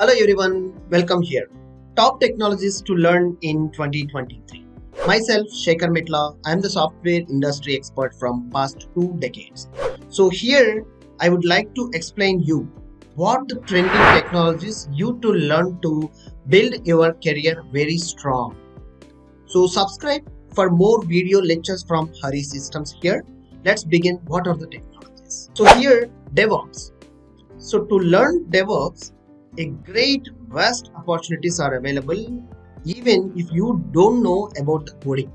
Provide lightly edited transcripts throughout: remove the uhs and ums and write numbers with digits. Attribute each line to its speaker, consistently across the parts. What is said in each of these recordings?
Speaker 1: Hello everyone, welcome here. Top technologies to learn in 2023. Myself, Sekhar Metla, I am the software industry expert from past 2 decades. So here, I would like to explain you what the trending technologies you to learn to build your career very strong. So subscribe for more video lectures from Harisystems here. Let's begin. What are the technologies? So here, DevOps. So to learn DevOps, a great vast opportunities are available even if you don't know about the coding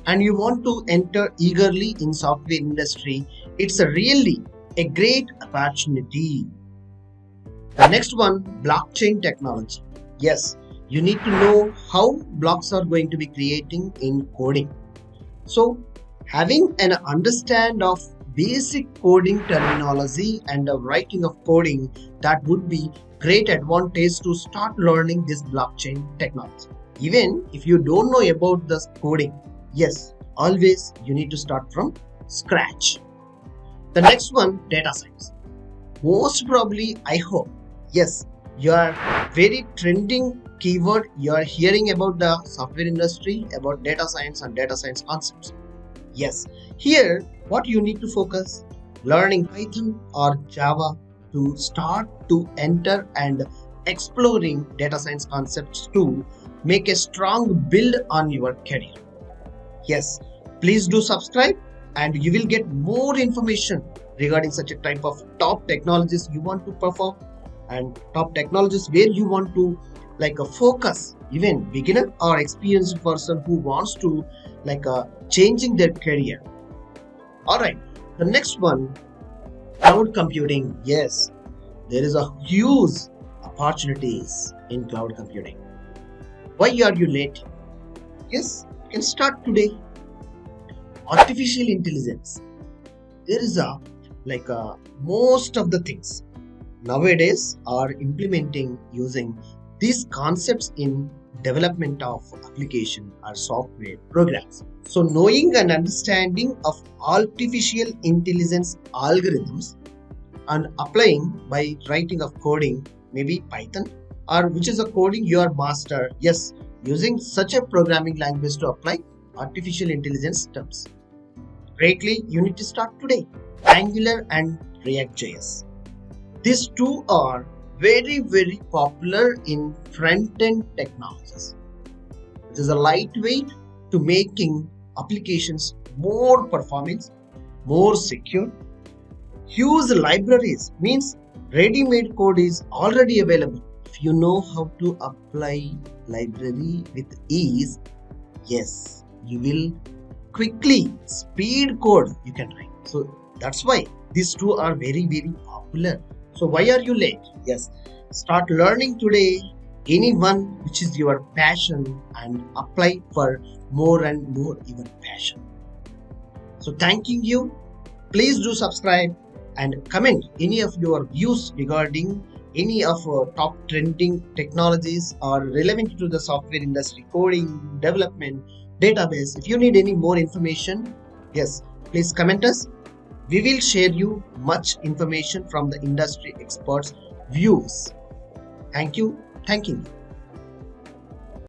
Speaker 1: and you want to enter eagerly in software industry. It's really a great opportunity. The next one, blockchain technology. Yes, you need to know how blocks are going to be creating in coding. So having an understand of basic coding terminology and the writing of coding, that would be great advantage to start learning this blockchain technology. Even if you don't know about the coding, yes, always you need to start from scratch. The next one, data science. Most probably, I hope, yes, you are very trending keyword. You are hearing about the software industry, about data science and data science concepts. Yes, here what you need to focus, learning Python or Java to start to enter and exploring data science concepts to make a strong build on your career. Yes, please do subscribe and you will get more information regarding such a type of top technologies you want to perform and top technologies where you want to focus, even beginner or experienced person who wants to changing their career. Alright, the next one, cloud computing. Yes, there is a huge opportunities in cloud computing. Why are you late? Yes, you can start today. Artificial intelligence. There is most of the things nowadays are implementing using these concepts in development of application or software programs. So knowing and understanding of artificial intelligence algorithms and applying by writing of coding, maybe Python or which is a coding you are master. Yes, using such a programming language to apply artificial intelligence terms. Greatly, you need to start today. Angular and React.js. These two are very popular in front-end technologies. It is a lightweight to making applications more performance, more secure. Huge libraries means ready-made code is already available. If you know how to apply library with ease, yes, you will quickly speed code you can write. So that's why these two are very popular. So why are you late? Yes, start learning today anyone which is your passion and apply for more and more your passion. So thanking you. Please do subscribe and comment any of your views regarding any of our top trending technologies or relevant to the software industry, coding, development, database. If you need any more information, yes, please comment us. We will share you much information from the industry experts' views. Thank you. Thanking you.